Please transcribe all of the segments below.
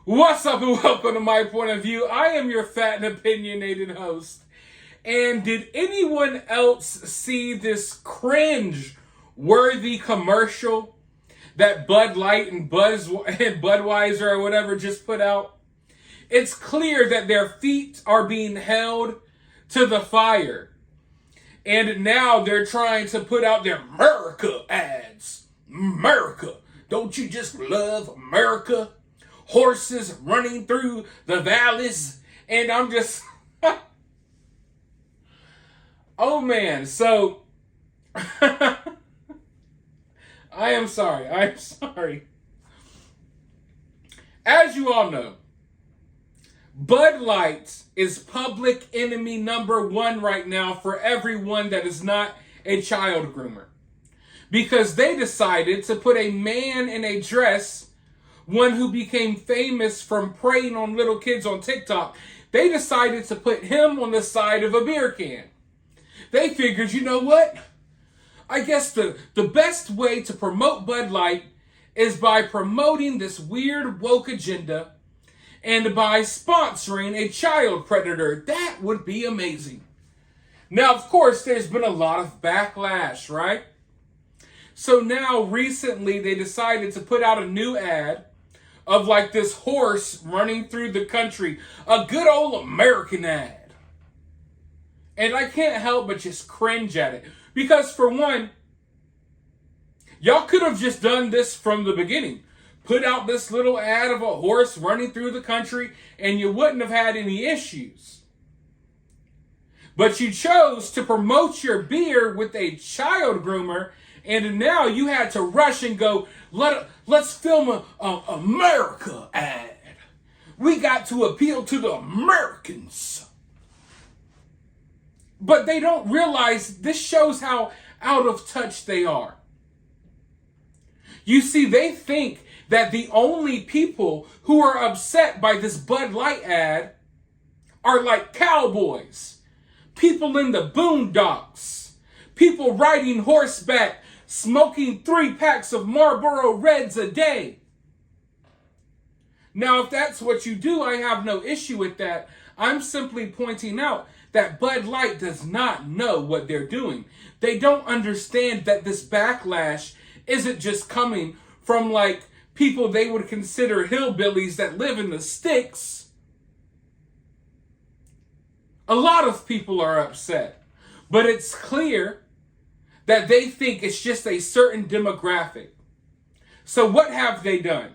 What's up and welcome to My Point of View. I am your fat and opinionated host. And did anyone else see this cringe-worthy commercial that Bud Light and Budweiser or whatever just put out? It's clear that their feet are being held to the fire. And now they're trying to put out their America ads. America. Don't you just love America? Horses running through the valleys. And I'm just... oh man, so... I am sorry. As you all know, Bud Light is public enemy number one right now for everyone that is not a child groomer. Because they decided to put a man in a dress, one who became famous from preying on little kids on TikTok. They decided to put him on the side of a beer can. They figured, you know what? I guess the best way to promote Bud Light is by promoting this weird woke agenda and by sponsoring a child predator. That would be amazing. Now, of course, there's been a lot of backlash, right? So now, recently, they decided to put out a new ad of like this horse running through the country. A good old American ad. And I can't help but just cringe at it. Because for one, y'all could have just done this from the beginning. Put out this little ad of a horse running through the country and you wouldn't have had any issues. But you chose to promote your beer with a child groomer, and now you had to rush and go, let's film a America ad. We got to appeal to the Americans. But they don't realize this shows how out of touch they are. You see, they think that the only people who are upset by this Bud Light ad are like cowboys, people in the boondocks, people riding horseback, smoking 3 packs of Marlboro Reds a day. Now, if that's what you do, I have no issue with that. I'm simply pointing out that Bud Light does not know what they're doing. They don't understand that this backlash isn't just coming from like people they would consider hillbillies that live in the sticks. A lot of people are upset, but it's clear that they think it's just a certain demographic. So what have they done?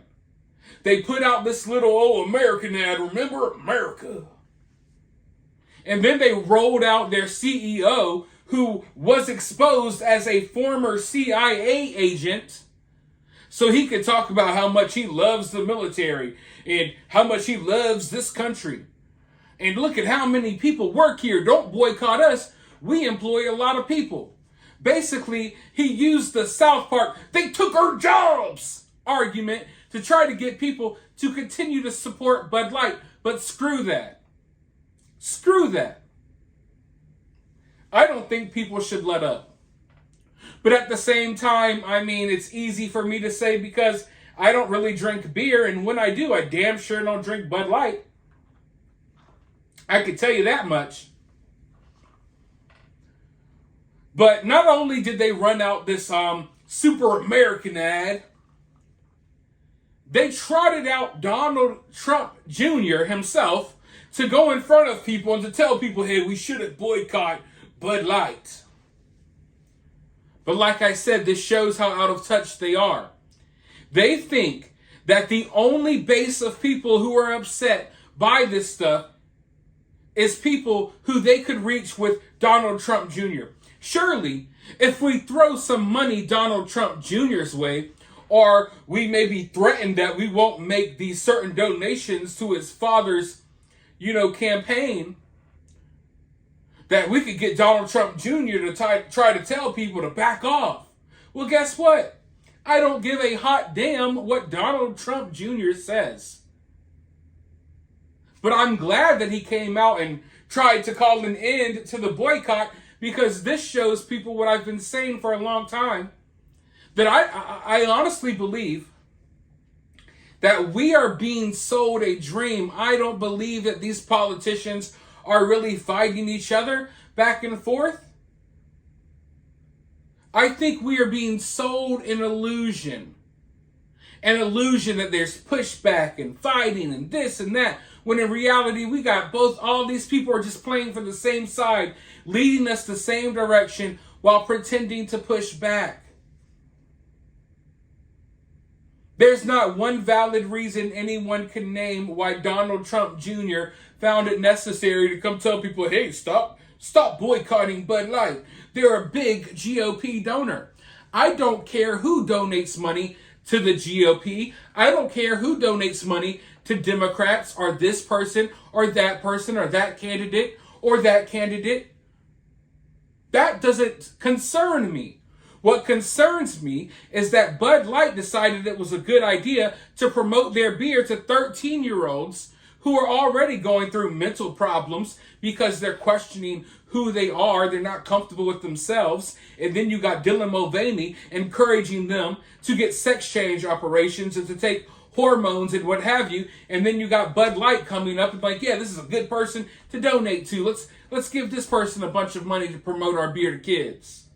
They put out this little old American ad, remember America? And then they rolled out their CEO, who was exposed as a former CIA agent, so he could talk about how much he loves the military and how much he loves this country. And look at how many people work here. Don't boycott us. We employ a lot of people. Basically, he used the South Park, they took our jobs argument to try to get people to continue to support Bud Light. But screw that. Screw that. I don't think people should let up. But at the same time, I mean, it's easy for me to say because I don't really drink beer. And when I do, I damn sure don't drink Bud Light. I can tell you that much. But not only did they run out this super American ad, they trotted out Donald Trump Jr. himself to go in front of people and to tell people, hey, we shouldn't boycott Bud Light. But like I said, this shows how out of touch they are. They think that the only base of people who are upset by this stuff is people who they could reach with Donald Trump Jr. Surely, if we throw some money Donald Trump Jr.'s way, or we maybe threaten that we won't make these certain donations to his father's, campaign, that we could get Donald Trump Jr. to try to tell people to back off. Well, guess what? I don't give a hot damn what Donald Trump Jr. says. But I'm glad that he came out and tried to call an end to the boycott, because this shows people what I've been saying for a long time, that I honestly believe that we are being sold a dream. I don't believe that these politicians are really fighting each other back and forth. I think we are being sold an illusion. An illusion that there's pushback and fighting and this and that. When in reality, we got all these people are just playing for the same side, leading us the same direction while pretending to push back. There's not one valid reason anyone can name why Donald Trump Jr. found it necessary to come tell people, hey, stop boycotting Bud Light. They're a big GOP donor. I don't care who donates money to the GOP. I don't care who donates money to Democrats or this person or that candidate or that candidate. That doesn't concern me. What concerns me is that Bud Light decided it was a good idea to promote their beer to 13-year-olds who are already going through mental problems because they're questioning who they are. They're not comfortable with themselves. And then you got Dylan Mulvaney encouraging them to get sex change operations and to take hormones and what have you. And then you got Bud Light coming up and like, yeah, this is a good person to donate to. Let's give this person a bunch of money to promote our beer to kids.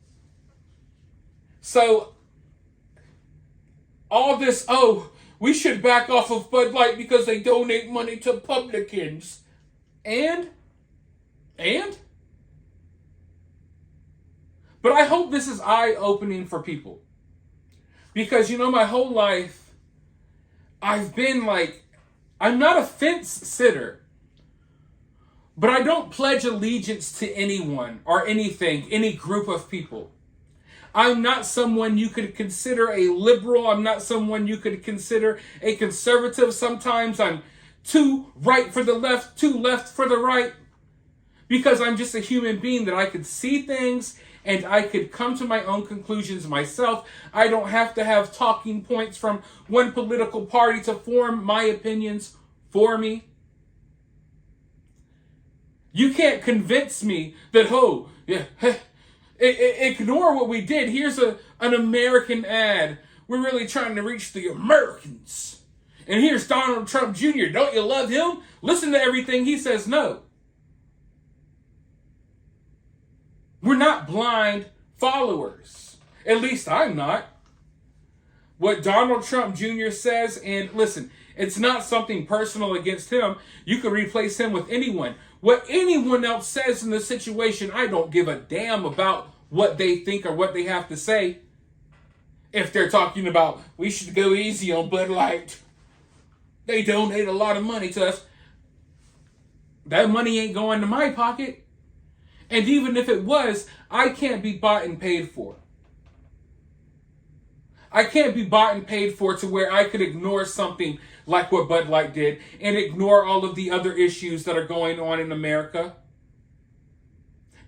So, all this, we should back off of Bud Light because they donate money to publicans. And? But I hope this is eye-opening for people. Because, my whole life, I've been I'm not a fence sitter. But I don't pledge allegiance to anyone or anything, any group of people. I'm not someone you could consider a liberal. I'm not someone you could consider a conservative. Sometimes I'm too right for the left, too left for the right. Because I'm just a human being that I could see things and I could come to my own conclusions myself. I don't have to have talking points from one political party to form my opinions for me. You can't convince me that, ignore what we did. Here's an American ad. We're really trying to reach the Americans. And here's Donald Trump Jr. Don't you love him? Listen to everything he says. No. We're not blind followers. At least I'm not. What Donald Trump Jr. says, and listen, it's not something personal against him. You could replace him with anyone. What anyone else says in the situation, I don't give a damn about what they think or what they have to say. If they're talking about, we should go easy on Bud Light. They donate a lot of money to us. That money ain't going to my pocket. And even if it was, I can't be bought and paid for. I can't be bought and paid for to where I could ignore something like what Bud Light did and ignore all of the other issues that are going on in America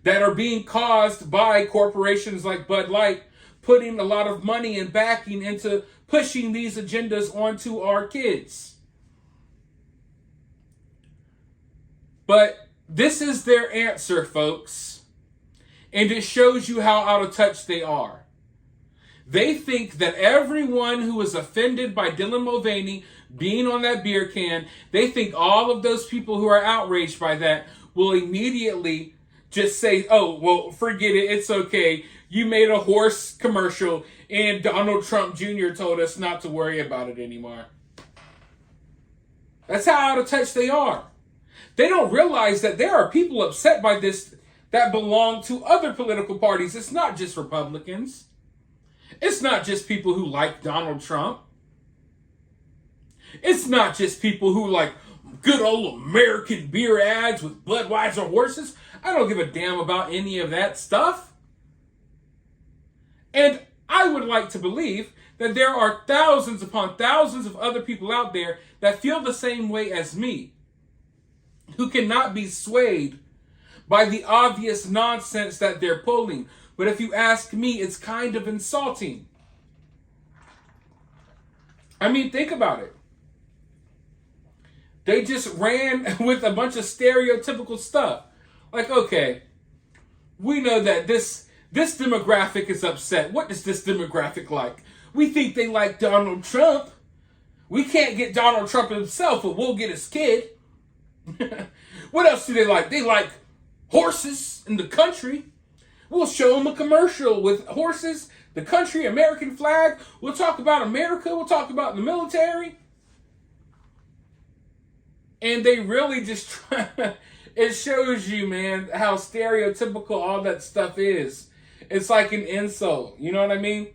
that are being caused by corporations like Bud Light putting a lot of money and backing into pushing these agendas onto our kids. But this is their answer, folks. And it shows you how out of touch they are. They think that everyone who is offended by Dylan Mulvaney being on that beer can, they think all of those people who are outraged by that will immediately just say, oh, well, forget it. It's okay. You made a horse commercial and Donald Trump Jr. told us not to worry about it anymore. That's how out of touch they are. They don't realize that there are people upset by this that belong to other political parties. It's not just Republicans. It's not just people who like Donald Trump. It's not just people who like good old American beer ads with Budweiser horses. I don't give a damn about any of that stuff. And I would like to believe that there are thousands upon thousands of other people out there that feel the same way as me, who cannot be swayed by the obvious nonsense that they're pulling. But if you ask me, it's kind of insulting. I mean, think about it. They just ran with a bunch of stereotypical stuff. Like, okay, we know that this demographic is upset. What is this demographic like? We think they like Donald Trump. We can't get Donald Trump himself, but we'll get his kid. What else do they like? They like horses in the country. We'll show them a commercial with horses, the country, American flag. We'll talk about America. We'll talk about the military. And they really just try. It shows you, man, how stereotypical all that stuff is. It's like an insult. You know what I mean?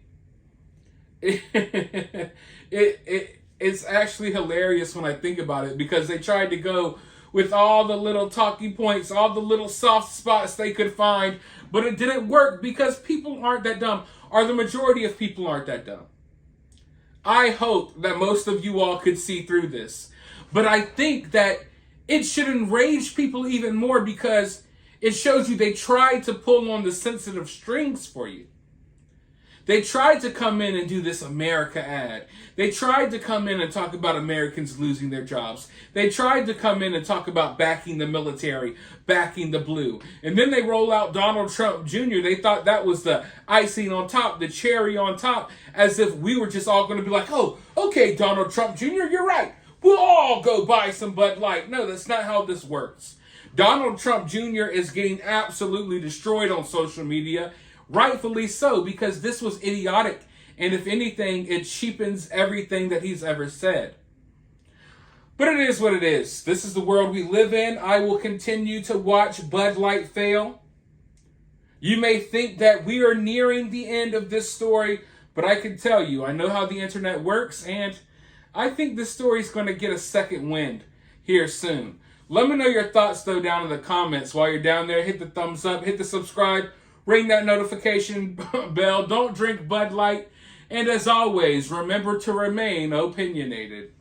It's actually hilarious when I think about it, because they tried to go with all the little talking points, all the little soft spots they could find, but it didn't work because people aren't that dumb, or the majority of people aren't that dumb. I hope that most of you all could see through this, but I think that it should enrage people even more, because it shows you they tried to pull on the sensitive strings for you. They tried to come in and do this America ad. They tried to come in and talk about Americans losing their jobs. They tried to come in and talk about backing the military, backing the blue. And then they roll out Donald Trump Jr. They thought that was the icing on top, the cherry on top, as if we were just all going to be like, oh, okay, Donald Trump Jr., you're right. We'll all go buy some Bud Light. No, that's not how this works. Donald Trump Jr. is getting absolutely destroyed on social media. Rightfully so, because this was idiotic. And if anything, it cheapens everything that he's ever said. But it is what it is. This is the world we live in. I will continue to watch Bud Light fail. You may think that we are nearing the end of this story, but I can tell you, I know how the internet works, and I think this story is going to get a second wind here soon. Let me know your thoughts, though, down in the comments. While you're down there, hit the thumbs up, hit the subscribe, ring that notification bell. Don't drink Bud Light. And as always, remember to remain opinionated.